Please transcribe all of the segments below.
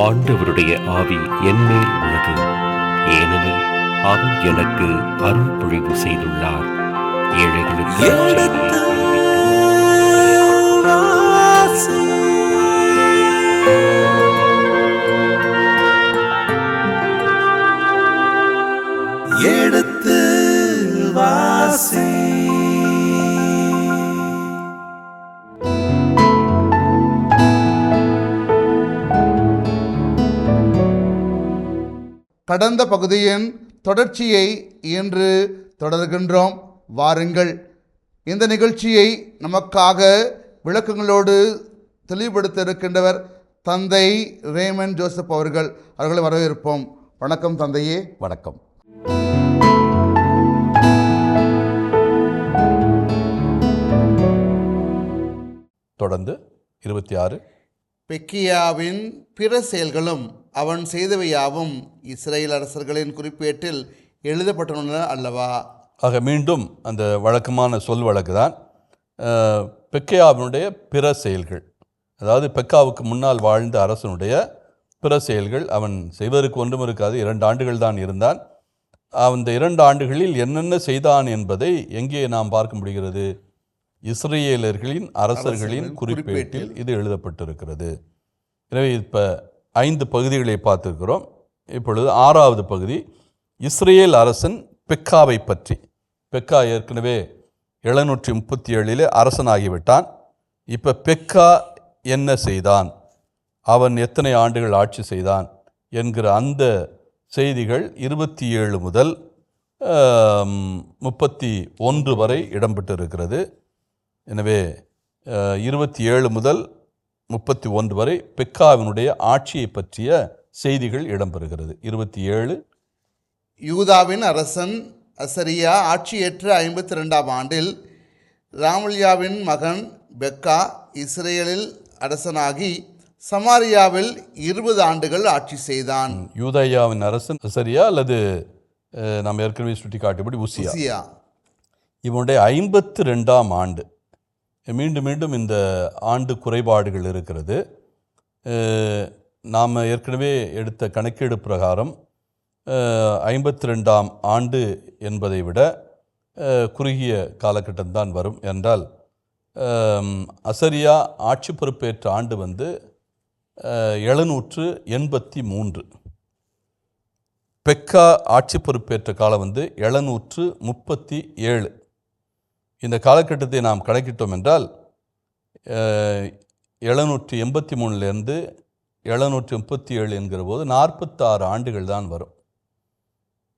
ஆண்டவருடைய ஆவி என்மேல் உள்ளது, ஏனெனில் அவர் எனக்கு அருள் பொழிவு செய்துள்ளார். ஏழைகளுக்கு எடுத்து வாசி. கடந்த பகுதியின் தொடர்ச்சியை இன்று தொடர்கின்றோம். வாருங்கள், இந்த நிகழ்ச்சியை நமக்காக விளக்கங்களோடு தெளிவுபடுத்த இருக்கின்றவர் தந்தை ரேமன் ஜோசப் அவர்களை வரவேற்போம். வணக்கம் தந்தையே. வணக்கம். தொடர்ந்து 26. பெக்கியாவின் பிற செயல்களும் அவன் செய்தவையாவும் இஸ்ரேல் அரசர்களின் குறிப்பேட்டில் எழுதப்பட்டுள்ளன அல்லவா? ஆக மீண்டும் அந்த வழக்கமான சொல் வழக்கு தான். பெக்கியாவினுடைய பிற செயல்கள், அதாவது பெக்காவுக்கு முன்னால் வாழ்ந்த அரசனுடைய பிற செயல்கள். அவன் செய்வதற்கு ஒன்றும் இருக்காது, 2 ஆண்டுகள் தான் இருந்தான். அந்த 2 ஆண்டுகளில் என்னென்ன செய்தான் என்பதை எங்கே நாம் பார்க்க முடிகிறது? இஸ்ரேலர்களின் அரசர்களின் குறிப்பேட்டில் இது எழுதப்பட்டிருக்கிறது. எனவே இப்போ 5 பகுதிகளை பார்த்துருக்கிறோம். இப்பொழுது 6வது பகுதி, இஸ்ரேல் அரசன் பெக்காவை பற்றி. பெக்கா ஏற்கனவே 737 அரசனாகிவிட்டான். இப்போ பெக்கா என்ன செய்தான், அவன் எத்தனை ஆண்டுகள் ஆட்சி செய்தான் என்கிற அந்த செய்திகள் 27 முதல் 31 வரை இடம்பெற்றிருக்கிறது. எனவே 27 முதல் 31 வரை பெக்காவினுடைய ஆட்சியை பற்றிய செய்திகள் இடம்பெறுகிறது. 27, யூதாவின் அரசன் அசரியா ஆட்சியேற்ற 52ஆம் ஆண்டில் ராமல்யாவின் மகன் பெக்கா இஸ்ரேலில் அரசனாகி சமாரியாவில் 20 ஆண்டுகள் ஆட்சி செய்தான். யூதாயாவின் அரசன் அசரியா அல்லது நாம் ஏற்கனவே சுட்டி காட்டியபடி உசியா. இவனுடைய 52ஆம் ஆண்டு. மீண்டும் மீண்டும் இந்த ஆண்டு குறைபாடுகள் இருக்கிறது. நாம் ஏற்கனவே எடுத்த கணக்கீடு பிரகாரம் 52ஆம் ஆண்டு என்பதை விட குறுகிய காலகட்டம்தான் வரும். என்றால் அசரியா ஆட்சி பொறுப்பேற்ற ஆண்டு 783. பெக்கா ஆட்சி பொறுப்பேற்ற காலம் 737. இந்த காலகட்டத்தை நாம் கணக்கிட்டோம் என்றால் 783 737 என்கிற போது 46 ஆண்டுகள் தான் வரும்.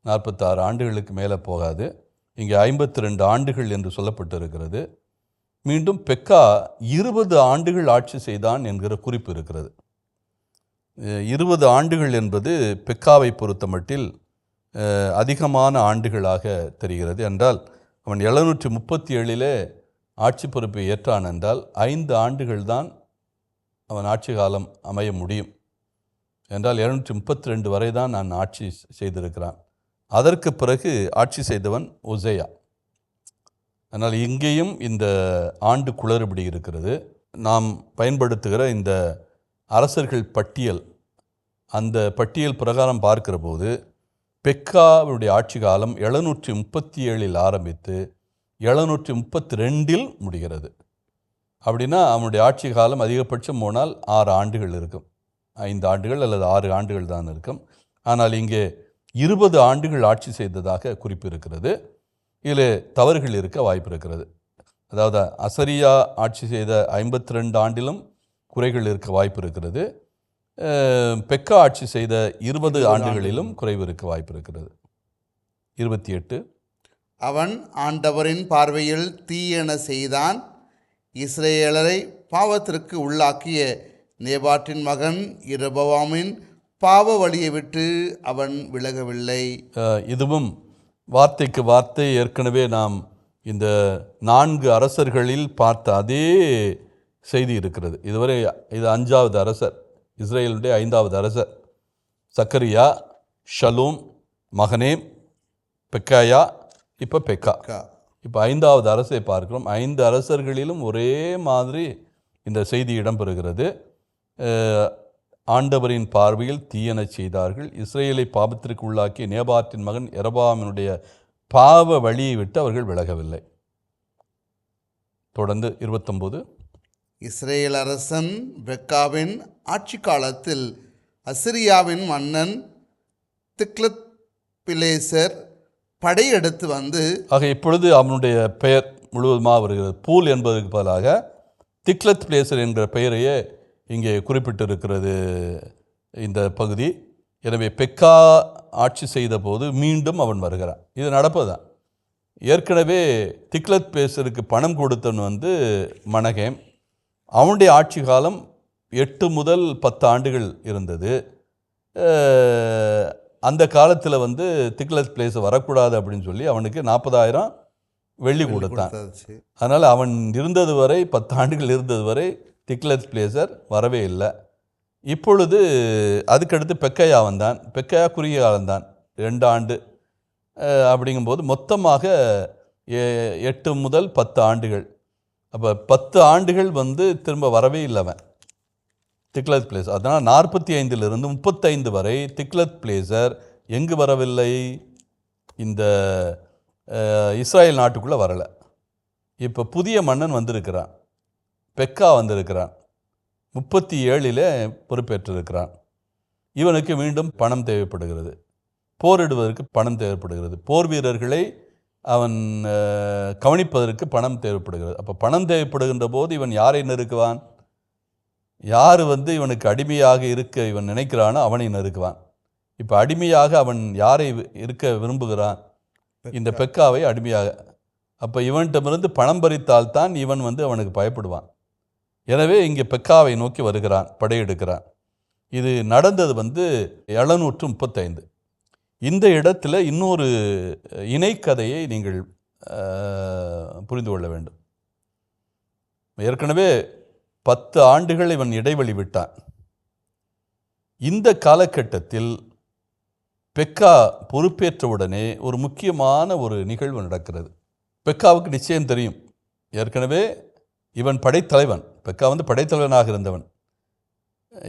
46 ஆண்டுகளுக்கு மேலே போகாது. இங்கே 52 ஆண்டுகள் என்று சொல்லப்பட்டிருக்கிறது. மீண்டும் பெக்கா 20 ஆண்டுகள் ஆட்சி செய்தான் என்கிற குறிப்பு இருக்கிறது. 20 ஆண்டுகள் என்பது பெக்காவை பொறுத்த மட்டில் அதிகமான ஆண்டுகளாக தெரிகிறது. என்றால் அவன் 737 ஆட்சி பொறுப்பை ஏற்றான் என்றால் 5 ஆண்டுகள் தான் அவன் ஆட்சி காலம் அமைய முடியும். என்றால் 732 வரை தான் நான் ஆட்சி செய்திருக்கிறான். அதற்கு பிறகு ஆட்சி செய்தவன் உசையா. அதனால் இங்கேயும் இந்த ஆண்டு குளறுபடி இருக்கிறது. நாம் பயன்படுத்துகிற இந்த அரசர்கள் பட்டியல், அந்த பட்டியல் பிரகாரம் பார்க்கிற போது பெக்காவுடைய ஆட்சி காலம் 737 ஆரம்பித்து 732 முடிகிறது. அப்படின்னா அவனுடைய ஆட்சி காலம் அதிகபட்சம் போனால் 6 ஆண்டுகள் இருக்கும். 5 ஆண்டுகள் அல்லது 6 ஆண்டுகள் தான் இருக்கும். ஆனால் இங்கே 20 ஆண்டுகள் ஆட்சி செய்ததாக குறிப்பு இருக்கிறது. இதில் தவறுகள் இருக்க வாய்ப்பு இருக்கிறது. அதாவது அசரியா ஆட்சி செய்த 52 ஆண்டிலும் குறைகள் இருக்க வாய்ப்பு இருக்கிறது. பெக்கா ஆட்சி செய்த 20 ஆண்டுகளிலும் குறைவு இருக்க வாய்ப்பு இருக்கிறது. 28, அவன் ஆண்டவரின் பார்வையில் தீயென செய்தான். இஸ்ரேலரை பாவத்திற்கு உள்ளாக்கிய நேபாட்டின் மகன் யெரொபெயாமின் பாவ வழியை விட்டு அவன் விலகவில்லை. இதுவும் வார்த்தைக்கு வார்த்தை ஏற்கனவே நாம் இந்த 4 அரசர்களில் பார்த்த அதே செய்தி இருக்கிறது. இதுவரை இது 5வது அரசர், இஸ்ரேலுடைய 5வது அரசர். சக்கரியா, ஷலூம், மகனேம், பெக்காயா, இப்போ பெக்கா. இப்போ 5வது அரசை பார்க்கிறோம். 5 அரசர்களிலும் ஒரே மாதிரி இந்த செய்தி இடம்பெறுகிறது. ஆண்டவரின் பார்வையில் தீயெனச் செய்தார்கள். இஸ்ரேலை பாவத்திற்கு உள்ளாக்கி நேபாத்தின் மகன் யெரொபெயாமினுடைய பாவ வழியை விட்டு அவர்கள் விலகவில்லை. தொடர்ந்து 29. இஸ்ரேல் அரசன் பெக்காவின் ஆட்சி காலத்தில் அசிரியாவின் மன்னன் திக்லத் பிலேசர் படையெடுத்து வந்து, ஆக இப்பொழுது அவனுடைய பெயர் முழுவதுமாக வருகிறது. பூல் என்பதற்கு பதிலாக திக்லத் பிளேசர் என்கிற பெயரையே இங்கே குறிப்பிட்டிருக்கிறது இந்த பகுதி. எனவே பெக்கா ஆட்சி செய்த போது மீண்டும் அவன் வருகிறான். இது நடப்பதுதான். ஏற்கனவே திக்லத் பிளேசருக்கு பணம் கொடுத்தவன் வந்து மனகேம். அவனுடைய ஆட்சி காலம் 8 முதல் 10 ஆண்டுகள் இருந்தது. அந்த காலத்தில் வந்து திக்லத் பிளேஸ் வரக்கூடாது அப்படின்னு சொல்லி அவனுக்கு 40,000 வெள்ளி கொடுத்தான். அதனால் அவன் இருந்தது வரை 10 ஆண்டுகள் இருந்தது வரை திக்லத் பிளேசர் வரவே இல்லை. இப்பொழுது அதுக்கடுத்து பெக்கையா வந்தான். பெக்கையா குறுகிய காலம்தான், 2 ஆண்டு. அப்படிங்கும்போது மொத்தமாக 8 முதல் 10 ஆண்டுகள். அப்போ 10 ஆண்டுகள் வந்து திரும்ப வரவே இல்லை அவன் திக்லத் பிளேஸ். அதனால் 45லிருந்து 35 வரை திக்லத் பிளேசர் எங்கு வரவில்லை? இந்த இஸ்ராயல் நாட்டுக்குள்ளே வரலை. இப்போ புதிய மன்னன் வந்திருக்கிறான், பெக்கா வந்திருக்கிறான், 37 பொறுப்பேற்றிருக்கிறான். இவனுக்கு மீண்டும் பணம் தேவைப்படுகிறது, போரிடுவதற்கு பணம் தேவைப்படுகிறது, போர் வீரர்களை அவன் கவனிப்பதற்கு பணம் தேவைப்படுகிறது. அப்போ பணம் தேவைப்படுகின்ற போது இவன் யாரை நெருக்குவான்? யார் வந்து இவனுக்கு அடிமையாக இருக்க இவன் நினைக்கிறானோ அவனை நெருக்குவான். இப்போ அடிமையாக அவன் யாரை இருக்க விரும்புகிறான்? இந்த பெக்காவை அடிமையாக. அப்போ இவன்கிட்டமிருந்து பணம் பறித்தால்தான் இவன் வந்து அவனுக்கு பயப்படுவான். எனவே இங்கே பெக்காவை நோக்கி வருகிறான், படையெடுக்கிறான். இது நடந்தது வந்து 735. இந்த இடத்துல இன்னொரு இணைக்கதையை நீங்கள் புரிந்து கொள்ள வேண்டும். ஏற்கனவே 10 ஆண்டுகள் இவன் இடைவெளி விட்டான். இந்த காலகட்டத்தில் பெக்கா பொறுப்பேற்றவுடனே ஒரு முக்கியமான ஒரு நிகழ்வு நடக்கிறது. பெக்காவுக்கு நிச்சயம் தெரியும், ஏற்கனவே இவன் படைத்தலைவன். பெக்கா வந்து படைத்தலைவனாக இருந்தவன்.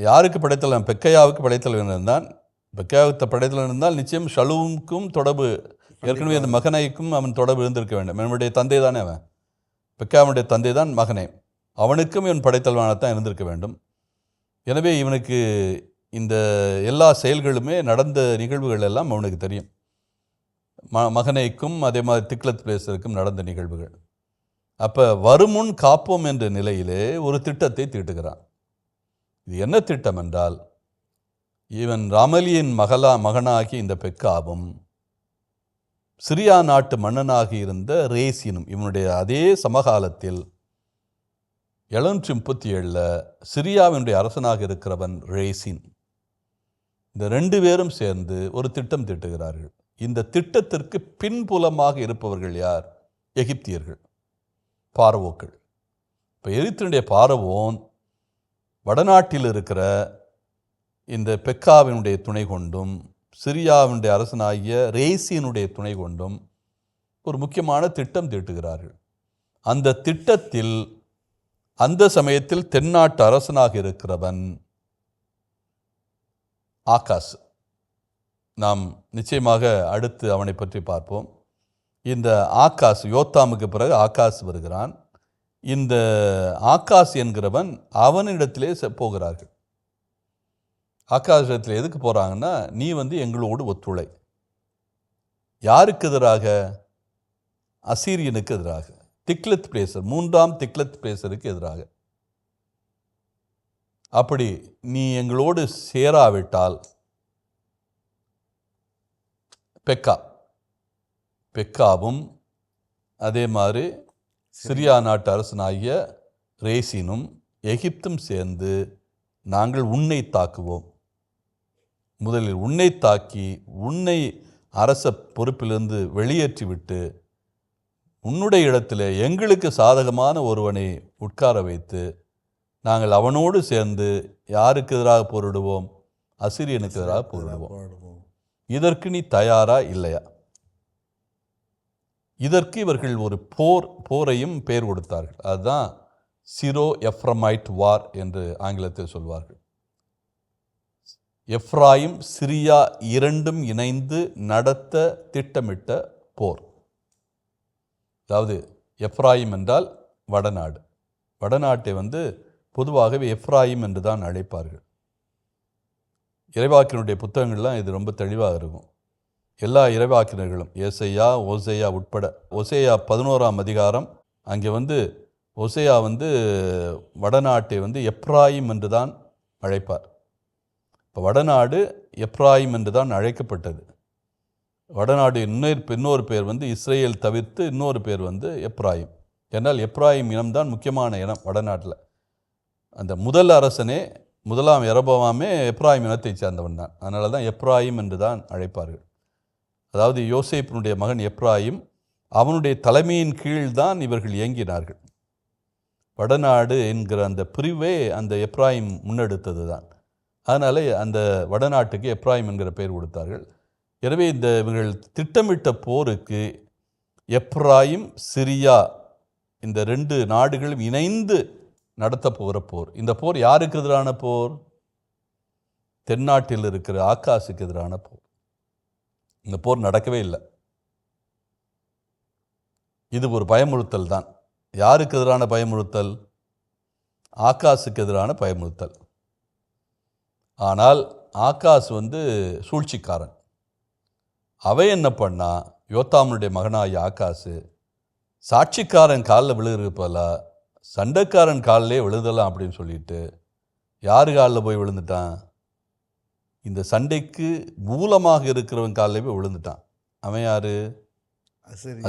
யாருக்கு படைத்தலைவன்? பெக்கையாவுக்கு படைத்தலைவன் இருந்தான். பெக்கையாவுக்கு படைத்தலைவன் இருந்தால் நிச்சயம் ஷலூமுக்கும் தொடர்பு, ஏற்கனவே அந்த மகனைக்கும் அவன் தொடர்பு இருந்திருக்க வேண்டும். என்னுடைய தந்தை தானே அவன், பெக்காவுடைய தந்தை தான் மகனே, அவனுக்கும் இவன் படைத்தலைவனாகத்தான் இருந்திருக்க வேண்டும். எனவே இவனுக்கு இந்த எல்லா செயல்களுமே, நடந்த நிகழ்வுகள் எல்லாம் அவனுக்கு தெரியும். மகனைக்கும் அதே மாதிரி திக்லத் பிளேசருக்கும் நடந்த நிகழ்வுகள். அப்போ வருமுன் காப்போம் என்ற நிலையிலே ஒரு திட்டத்தை தீட்டுகிறான். இது என்ன திட்டம் என்றால், இவன் ராமலியின் மகனாகி இந்த பெக்காவும் சிரியா நாட்டு மன்னனாகி இருந்த ரேசினும், இவனுடைய அதே சமகாலத்தில் 737 சிரியாவினுடைய அரசனாக இருக்கிறவன் ரேசின், இந்த 2 பேரும் சேர்ந்து ஒரு திட்டம் தீட்டுகிறார்கள். இந்த திட்டத்திற்கு பின்புலமாக இருப்பவர்கள் யார்? எகிப்தியர்கள், பார்வோக்கள். இப்போ எகிப்தினுடைய பார்வோன் வடநாட்டில் இருக்கிற இந்த பெக்காவினுடைய துணை கொண்டும் சிரியாவினுடைய அரசனாகிய ரேசினுடைய துணை கொண்டும் ஒரு முக்கியமான திட்டம் தீட்டுகிறார்கள். அந்த திட்டத்தில் அந்த சமயத்தில் தென்னாட்டு அரசனாக இருக்கிறவன் ஆகாஸ். நாம் நிச்சயமாக அடுத்து அவனை பற்றி பார்ப்போம். இந்த ஆகாஸ், யோத்தாமுக்கு பிறகு ஆகாஸ் வருகிறான். இந்த ஆகாஸ் என்கிறவன் அவனிடத்திலே போகிறார்கள். ஆகாஸ் இடத்துல எதுக்கு போகிறாங்கன்னா, நீ வந்து எங்களோடு ஒத்துழை. யாருக்கு எதிராக? அசீரியனுக்கு எதிராக, திக்லத் பிளேசர், 3ஆம் திக்லத் பிளேசருக்கு எதிராக. அப்படி நீ எங்களோடு சேராவிட்டால் பெக்காவும் அதே மாதிரி சிரியா நாட்டு அரசனாகிய ரேசினும் எகிப்தும் சேர்ந்து நாங்கள் உன்னை தாக்குவோம். முதலில் உன்னை தாக்கி உன்னை அரச பொறுப்பிலிருந்து வெளியேற்றிவிட்டு உன்னுடைய இடத்துல எங்களுக்கு சாதகமான ஒருவனை உட்கார வைத்து நாங்கள் அவனோடு சேர்ந்து யாருக்கு எதிராக போரிடுவோம்? அசிரியனுக்கு எதிராக போரிடுவோம். இதற்கு நீ தயாரா இல்லையா? இதற்கு இவர்கள் ஒரு போரையும் பெயர் கொடுத்தார்கள். அதுதான் சிரோ எஃப்ரமைட் வார் என்று ஆங்கிலத்தில் சொல்வார்கள். எப்ராயிம் சிரியா இரண்டும் இணைந்து நடத்த திட்டமிட்ட போர். அதாவது எப்ராயிம் என்றால் வடநாடு. வடநாட்டை பொதுவாகவே எப்ராயிம் என்று தான் அழைப்பார்கள். இறைவாக்கினுடைய புத்தகங்கள்லாம் இது ரொம்ப தெளிவாக இருக்கும். எல்லா இறைவாக்கினர்களும் ஏசையா, ஓசையா உட்பட, ஓசையா 11ஆம் அதிகாரம் அங்கே ஓசையா வடநாட்டை எப்ராயிம் என்று தான் அழைப்பார். இப்போ வடநாடு எப்ராயிம் என்று தான் அழைக்கப்பட்டது. வடநாடு இன்னொரு பேர் இஸ்ரேல் தவிர்த்து இன்னொரு பேர் எப்ராயிம். ஏன்னால் எப்ராயிம் இனம்தான் முக்கியமான இனம் வடநாட்டில். அந்த முதல் அரசனே, முதலாம் யெரொபெயாமே எப்ராயிம் இனத்தை சேர்ந்தவன் தான். அதனால தான் எப்ராயிம் என்று தான் அழைப்பார்கள். அதாவது யோசேப்பினுடைய மகன் எப்ராயிம், அவனுடைய தலைமையின் கீழ்தான் இவர்கள் இயங்கினார்கள். வடநாடு என்கிற அந்த பிரிவே அந்த எப்ராயிம் முன்னெடுத்தது தான். அதனால அந்த வடநாட்டுக்கு எப்ராயிம் என்கிற பெயர் கொடுத்தார்கள். எனவே இவர்கள் திட்டமிட்ட போருக்கு எப்ராயிம், சிரியா இந்த 2 நாடுகளும் இணைந்து நடத்த போகிற போர். இந்த போர் யாருக்கு எதிரான போர்? தென்னாட்டில் இருக்கிற ஆக்காசுக்கு எதிரான போர். இந்த போர் நடக்கவே இல்லை. இது ஒரு பயமுறுத்தல் தான். யாருக்கு எதிரான பயமுறுத்தல்? ஆக்காசுக்கு எதிரான பயமுறுத்தல். ஆனால் ஆக்காஸ் சூழ்ச்சிக்காரன். அவன் என்ன பண்ணா, யோத்தாமுடைய மகனாகிய ஆக்காசு சாட்சிக்காரன் காலில் விழுகிறது போல சண்டைக்காரன் காலிலே விழுதலாம் அப்படின்னு சொல்லிட்டு யார் காலில் போய் விழுந்துட்டான்? இந்த சண்டைக்கு மூலமாக இருக்கிறவன் காலில் போய் விழுந்துட்டான். அவன் யாரு?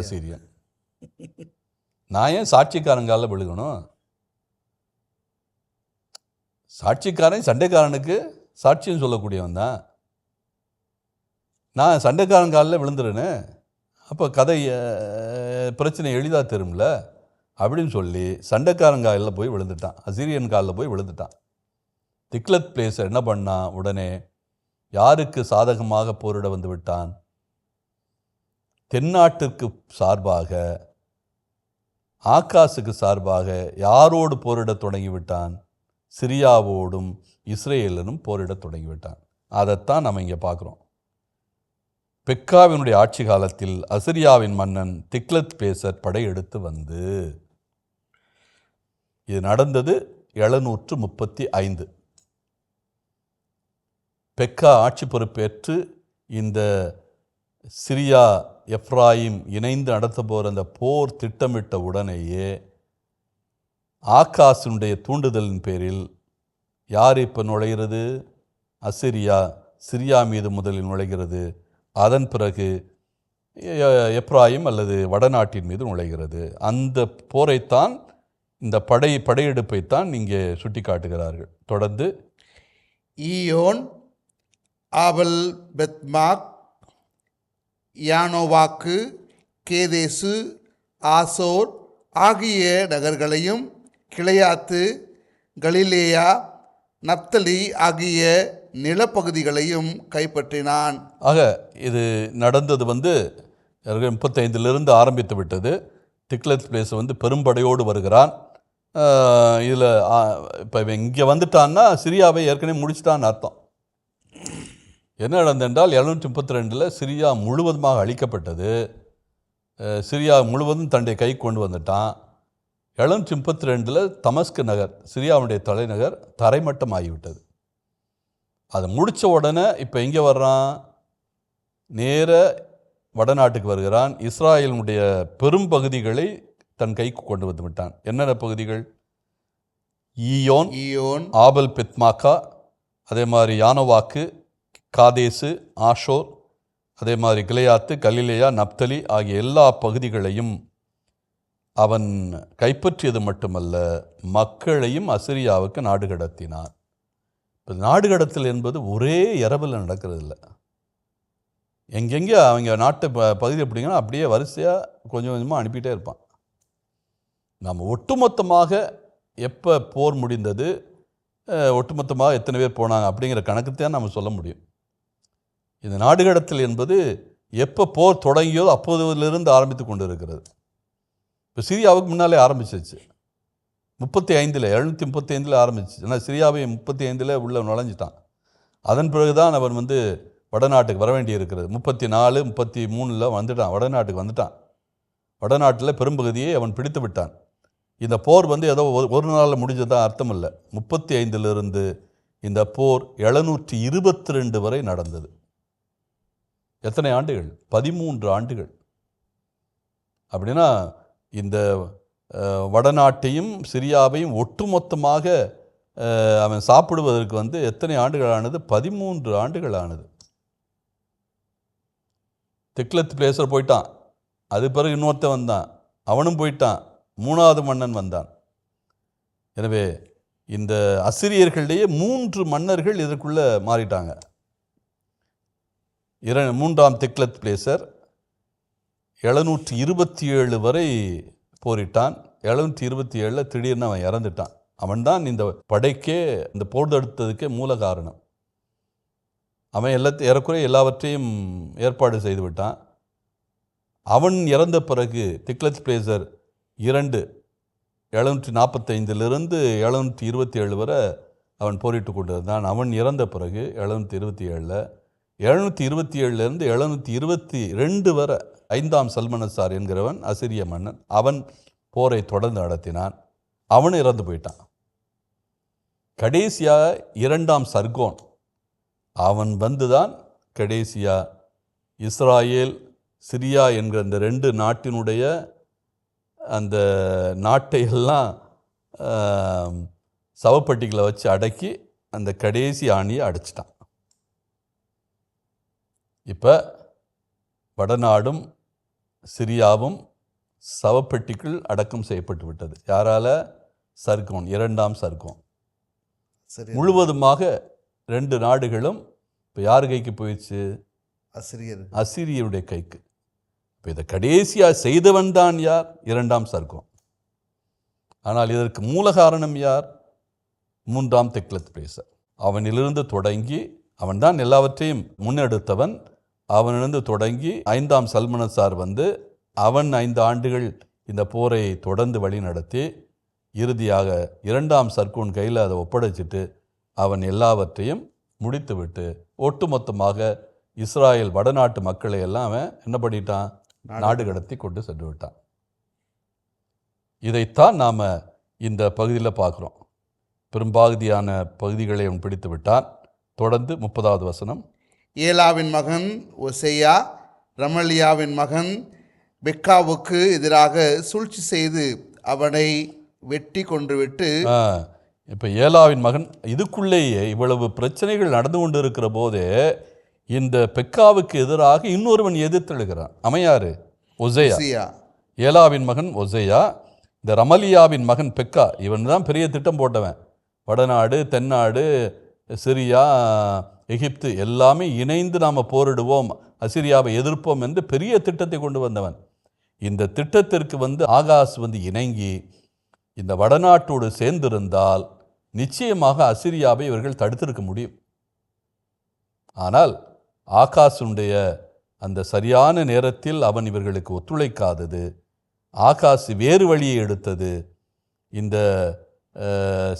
அசீரியன். நான் ஏன் சாட்சிக்காரன் காலில் விழுகணும்? சாட்சிக்காரன் சண்டைக்காரனுக்கு சாட்சியம் சொல்லக்கூடியவன் தான். நான் சண்டைக்காரன் காலில் விழுந்துறேன்னு, அப்போ கதை பிரச்சனை எளிதாக தெரியும்ல அப்படின்னு சொல்லி சண்டைக்காரன் காலில் போய் விழுந்துட்டான். அசீரியன் காலில் போய் விழுந்துட்டான். திக்லத் பிளேசர் என்ன பண்ணான்? உடனே யாருக்கு சாதகமாக போரிட வந்து விட்டான்? தென்னாட்டிற்கு சார்பாக, ஆக்காசுக்கு சார்பாக யாரோடு போரிட தொடங்கிவிட்டான்? சிரியாவோடும் இஸ்ரேலனும் போரிட தொடங்கிவிட்டான். அதைத்தான் நம்ம இங்கே பார்க்குறோம். பெக்காவினுடைய ஆட்சி காலத்தில் அசிரியாவின் மன்னன் திக்லத் பேசர் படையெடுத்து இது நடந்தது 735. பெக்கா ஆட்சி பொறுப்பேற்று இந்த சிரியா எப்ராயிம் இணைந்து நடத்த போகிற அந்த போர் திட்டமிட்ட உடனேயே ஆக்காசினுடைய தூண்டுதலின் பேரில் யார் இப்போ நுழைகிறது? அசிரியா சிரியா மீது முதலில் நுழைகிறது. அதன் பிறகு எப்ராயிம் அல்லது வடநாட்டின் மீது நுழைகிறது. அந்த போரைத்தான், இந்த படையெடுப்பைத்தான் இங்கே சுட்டி காட்டுகிறார்கள். தொடர்ந்து ஈயோன், ஆபல் பெத்மாக், யானோவாக்கு, கேதேசு, ஆசோர் ஆகிய நகர்களையும், கிளையாத்து, கலிலேயா, நப்தலி ஆகிய நிலப்பகுதிகளையும் கைப்பற்றினான். ஆக இது நடந்தது 35 ஆரம்பித்து விட்டது. திக்லத் பிளேஸ் பெரும்படையோடு வருகிறான். இதில் இப்போ இங்கே வந்துட்டான்னா சிரியாவை ஏற்கனவே முடிச்சிட்டான்னு அர்த்தம். என்ன நடந்தென்றால் 732 சிரியா முழுவதுமாக அழிக்கப்பட்டது. சிரியா முழுவதும் தன்னுடைய கை கொண்டு வந்துட்டான். 732 தமஸ்கு நகர், சிரியாவுடைய தலைநகர், தரைமட்டம் ஆகிவிட்டது. அதை முடித்த உடனே இப்போ எங்கே வர்றான்? நேர வடநாட்டுக்கு வருகிறான். இஸ்ராயலினுடைய பெரும் பகுதிகளை தன் கைக்கு கொண்டு வந்து விட்டான். என்னென்ன பகுதிகள்? ஈயோன், ஆபல் பெத்மாக்கா, அதே மாதிரி யானோவாக்கு, காதேசு, ஆஷோர், அதே மாதிரி கிளையாத்து, கலிலேயா, நப்தலி ஆகிய எல்லா பகுதிகளையும் அவன் கைப்பற்றியது மட்டுமல்ல, மக்களையும் அசிரியாவுக்கு நாடு கடத்தினான். இப்போ நாடு கடத்தல் என்பது ஒரே இரவில் நடக்கிறது இல்லை. எங்கெங்கே அவங்க நாட்டு பகுதி எப்படிங்கன்னா அப்படியே வரிசையாக கொஞ்சம் கொஞ்சமாக அனுப்பிட்டே இருப்பான். நம்ம ஒட்டுமொத்தமாக எப்போ போர் முடிந்தது, ஒட்டுமொத்தமாக எத்தனை பேர் போனாங்க அப்படிங்கிற கணக்குத்தான் நம்ம சொல்ல முடியும். இந்த நாடு கடத்தல் என்பது எப்போ போர் தொடங்கியதோ அப்போதிலிருந்து ஆரம்பித்து கொண்டு இருக்கிறது. இப்போ சிரியாவுக்கு முன்னாலே ஆரம்பிச்சிச்சு. 735 ஆரம்பிச்சு. ஏன்னா சிரியாவை 35 உள்ள நுழைஞ்சிட்டான். அதன் பிறகுதான் அவன் வடநாட்டுக்கு வர வேண்டி இருக்கிறது. 34, 33 வந்துட்டான், வடநாட்டுக்கு வந்துட்டான். வடநாட்டில் பெரும்பகுதியை அவன் பிடித்து விட்டான். இந்த போர் ஏதோ ஒரு நாளில் முடிஞ்சதான் அர்த்தம் இல்லை. 35 இந்த போர் 722 வரை நடந்தது. எத்தனை ஆண்டுகள்? 13 ஆண்டுகள். அப்படின்னா இந்த வடநாட்டையும் சிரியாவையும் ஒட்டுமொத்தமாக அவன் சாப்பிடுவதற்கு எத்தனை ஆண்டுகள் ஆனது? 13 ஆண்டுகள் ஆனது. திக்லத் பிளேசர் போயிட்டான், அது பிறகு இன்னொருத்தன் வந்தான், அவனும் போயிட்டான், 3வது மன்னன் வந்தான். எனவே இந்த அசிரியர்களிடையே 3 மன்னர்கள் இதற்குள்ளே மாறிட்டாங்க. 3ஆம் திக்லத் பிளேசர் 727 வரை போரிட்டான். 727 திடீர்னு அவன் இறந்துட்டான். அவன்தான் இந்த படைக்கே, இந்த போர் தடுத்ததுக்கே மூல காரணம். அவன் ஏறக்குறைய எல்லாவற்றையும் ஏற்பாடு செய்து விட்டான். அவன் இறந்த பிறகு திக்லத் பிளேசர் 2 745 727 வரை அவன் போரிட்டு கொண்டிருந்தான். அவன் இறந்த பிறகு 727 722 வரை 5ஆம் சல்மனசார் என்கிறவன் அசிரிய மன்னன், அவன் போரை தொடர்ந்து நடத்தினான். அவன் இறந்து போயிட்டான். கடைசியாக 2ஆம் சர்கோன் அவன் வந்துதான் கடைசியா இஸ்ராயேல் சிரியா என்கிற இந்த 2 நாட்டினுடைய அந்த நாட்டை எல்லாம் சவப்பட்டிகளை வச்சு அடக்கி அந்த கடைசி ஆணியை அடைச்சிட்டான். இப்போ வடநாடும் சிரியாவும் சவப்பெட்டிக்குள் அடக்கம் செய்யப்பட்டு விட்டது. யாரால? சர்கோன், 2ஆம் சர்கோன். முழுவதுமாக 2 நாடுகளும் இப்போ யார் கைக்கு போயிடுச்சு? அசிரியருடைய கைக்கு. இப்போ இதை கடைசியாக செய்தவன் தான் யார்? 2ஆம் சர்கோன். ஆனால் இதற்கு மூல காரணம் யார்? 3ஆம் திக்லத் பிளேசர். அவனிலிருந்து தொடங்கி, அவன்தான் எல்லாவற்றையும் முன்னெடுத்தவன். அவனிலிருந்து தொடங்கி 5ஆம் சல்மனசார் அவன் 5 ஆண்டுகள் இந்த போரை தொடர்ந்து வழி நடத்தி இறுதியாக 2ஆம் சர்கோன் கையில் அதை ஒப்படைச்சிட்டு அவன் எல்லாவற்றையும் முடித்துவிட்டு ஒட்டுமொத்தமாக இஸ்ராயேல் வடநாட்டு மக்களை எல்லாம் அவன் என்ன பண்ணிட்டான்? நாடு கடத்தி கொண்டு சென்று விட்டான். இதைத்தான் நாம் இந்த பகுதியில் பார்க்குறோம். பெரும்பகுதியான பகுதிகளை அவன் பிடித்து விட்டான். தொடர்ந்து 30வது வசனம். ஏலாவின் மகன் ஒசேயா ரமலியாவின் மகன் பெக்காவுக்கு எதிராக சூழ்ச்சி செய்து அவனை வெட்டி கொன்றுவிட்டு. இப்போ ஏலாவின் மகன், இதுக்குள்ளேயே இவ்வளவு பிரச்சனைகள் நடந்து கொண்டு இருக்கிற போதே இந்த பெக்காவுக்கு எதிராக இன்னொருவன் எதிர்த்தெழுகிறான். அமையாரு? ஒசேயா. ஏலாவின் மகன் ஒசேயா. இந்த ரமலியாவின் மகன் பெக்கா, இவன் தான் பெரிய திட்டம் போட்டவன். வடநாடு, தென்னாடு, சிரியா, எகிப்து எல்லாமே இணைந்து நாம் போரிடுவோம், அசிரியாவை எதிர்ப்போம் என்று பெரிய திட்டத்தை கொண்டு வந்தவன். இந்த திட்டத்திற்கு ஆகாஸ் இணங்கி இந்த வடநாட்டோடு சேர்ந்திருந்தால் நிச்சயமாக அசிரியாவை இவர்கள் தடுத்திருக்க முடியும். ஆனால் ஆகாசுடைய அந்த சரியான நேரத்தில் அவன் இவர்களுக்கு ஒத்துழைக்காதது, ஆகாஸ் வேறு வழியை எடுத்தது, இந்த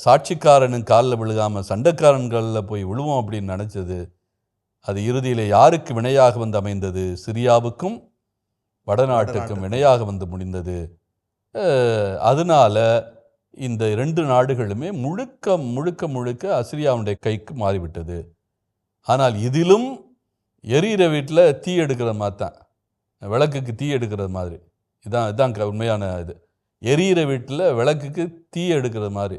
சாட்சிக்காரனும் காலில் விழுகாமல் சண்டைக்காரன்களில் போய் விழுவோம் அப்படின்னு நினச்சது. அது இறுதியில் யாருக்கு வினையாக அமைந்தது? சிரியாவுக்கும் வடநாட்டுக்கும் வினையாக முடிந்தது. அதனால இந்த 2 நாடுகளுமே முழுக்க முழுக்க முழுக்க அசிரியாவுடைய கைக்கு மாறிவிட்டது. ஆனால் இதிலும் எரியிற வீட்டில் தீ எடுக்கிற மாதிரி தான், விளக்குக்கு தீ எடுக்கிறது மாதிரி. இதான் உண்மையான இது. எரியிற வீட்டில் விளக்குக்கு தீ எடுக்கிறது மாதிரி.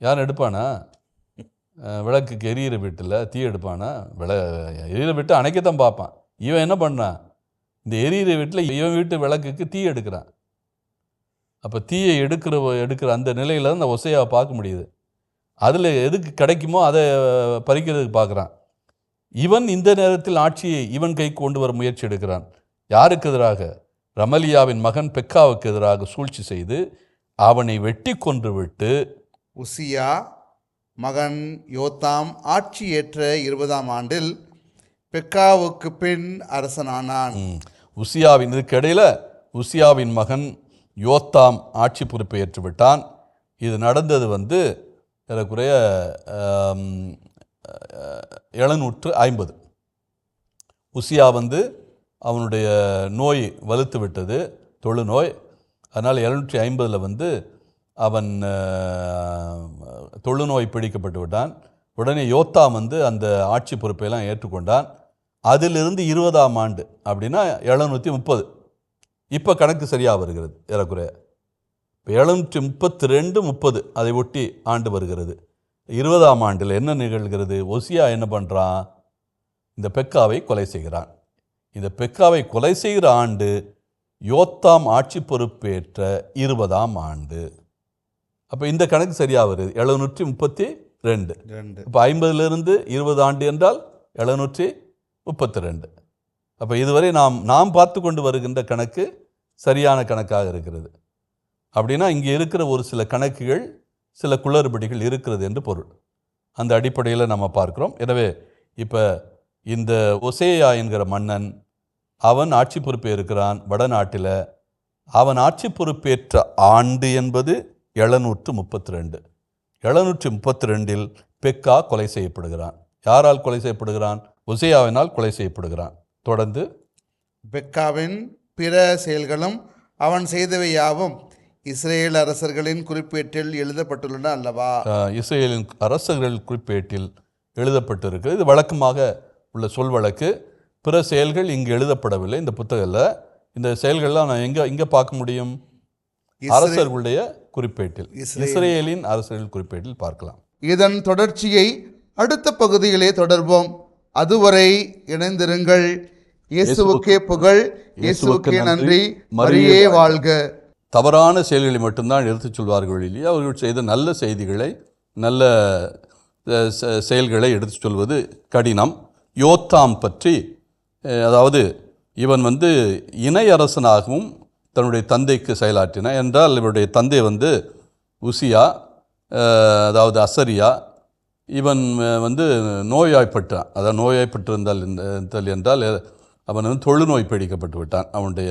யார் எடுப்பானா? விளக்குக்கு எரியிற வீட்டில் தீ எடுப்பானா? எரியிற வீட்டை அணைக்கத்தான் பார்ப்பான். இவன் என்ன பண்ணான்? இந்த எரியிற வீட்டில் இவன் வீட்டு விளக்குக்கு தீ எடுக்கிறான். அப்போ தீயை எடுக்கிற அந்த நிலையில் தான் அந்த ஒசையாவை பார்க்க முடியுது. அதில் எதுக்கு கிடைக்குமோ அதை பறிக்கிறதுக்கு பார்க்குறான். இவன் இந்த நேரத்தில் ஆட்சியை இவன் கைக்கு கொண்டு வர முயற்சி எடுக்கிறான். யாருக்கு எதிராக? ரமலியாவின் மகன் பெக்காவுக்கு எதிராக சூழ்ச்சி செய்து அவனை வெட்டி கொன்று விட்டு உசியா மகன் யோத்தாம் ஆட்சி ஏற்ற 20ஆம் ஆண்டில் பெக்காவுக்கு பின் அரசனானான். இதுக்கு இடையில் உசியாவின் மகன் யோத்தாம் ஆட்சி பொறுப்பை ஏற்றுவிட்டான். இது நடந்தது ஏறக்குறைய 750. உசியா வந்து அவனுடைய நோய் வலுத்து விட்டது, தொழுநோய். அதனால் 750 வந்து அவன் தொழுநோய் பிடிக்கப்பட்டு விட்டான். உடனே யோத்தாம் வந்து அந்த ஆட்சி பொறுப்பையெல்லாம் ஏற்றுக்கொண்டான். அதிலிருந்து 20ஆம் ஆண்டு அப்படின்னா 730. இப்போ கணக்கு சரியாக வருகிறது ஏறக்குறைய. இப்போ 732, 30 அதை ஒட்டி ஆண்டு வருகிறது. 20ஆம் ஆண்டில் என்ன நிகழ்கிறது? ஒசியா என்ன பண்ணுறான்? இந்த பெக்காவை கொலை செய்கிறான். இந்த பெக்காவை கொலை செய்கிற ஆண்டு யோத்தாம் ஆட்சி பொறுப்பேற்ற 20ஆம் ஆண்டு. அப்போ இந்த கணக்கு சரியாக வருது, 732. இப்போ 50லிருந்து 20 ஆண்டு என்றால் 732. அப்போ இதுவரை நாம் பார்த்து கொண்டு வருகின்ற கணக்கு சரியான கணக்காக இருக்கிறது. அப்படின்னா இங்கே இருக்கிற ஒரு சில கணக்குகள், சில குளறுபடிகள் இருக்கிறது என்று பொருள். அந்த அடிப்படையில் நம்ம பார்க்குறோம். எனவே இப்போ இந்த ஒசேயா என்கிற மன்னன் அவன் ஆட்சி பொறுப்பே இருக்கிறான் வடநாட்டில். அவன் ஆட்சி பொறுப்பேற்ற ஆண்டு என்பது 732. 732 பெக்கா கொலை செய்யப்படுகிறான். யாரால் கொலை செய்யப்படுகிறான்? ஒசேயாவினால் கொலை செய்யப்படுகிறான். தொடர்ந்து பெக்காவின் பிற செயல்களும் அவன் செய்தவை யாவும் இஸ்ரேல் அரசர்களின் குறிப்பேட்டில் எழுதப்பட்டுள்ளன அல்லவா? இஸ்ரேலின் அரசர்கள் குறிப்பேட்டில் எழுதப்பட்டிருக்கு. இது வழக்கமாக உள்ள சொல் வழக்கு. பிற செயல்கள் இங்கு எழுதப்படவில்லை இந்த புத்தகத்தில். இந்த செயல்கள்லாம் நான் எங்கே பார்க்க முடியும்? அரசர்களுடைய குறிப்பேட்டில், இஸ்ரேலின் அரசர்கள் குறிப்பேட்டில் பார்க்கலாம். இதன் தொடர்ச்சியை அடுத்த பகுதியிலே தொடர்வோம். அதுவரை இணைந்திருங்கள். இயேசுவுக்கே புகழ், இயேசுவுக்கே நன்றி, மரியே வாழ்க. தவறான செயல்களை மட்டும்தான் எடுத்துச் சொல்வார்கள் இல்லையா? அவர்கள் செய்த நல்ல செய்திகளை, நல்ல செயல்களை எடுத்துச் சொல்வது கடினம். யோத்தாம் பற்றி, அதாவது இவன் வந்து இணை அரசனாகவும் தன்னுடைய தந்தைக்கு செயலாற்றினான். என்றால் இவருடைய தந்தை வந்து உசியா, அதாவது அசரியா. இவன் வந்து நோய்வாய்ப்பட்டான். அதாவது நோய்வாய்ப்பட்டிருந்தால் என்றால் அவன் வந்து தொழுநோய் பிடிக்கப்பட்டு விட்டான். அவனுடைய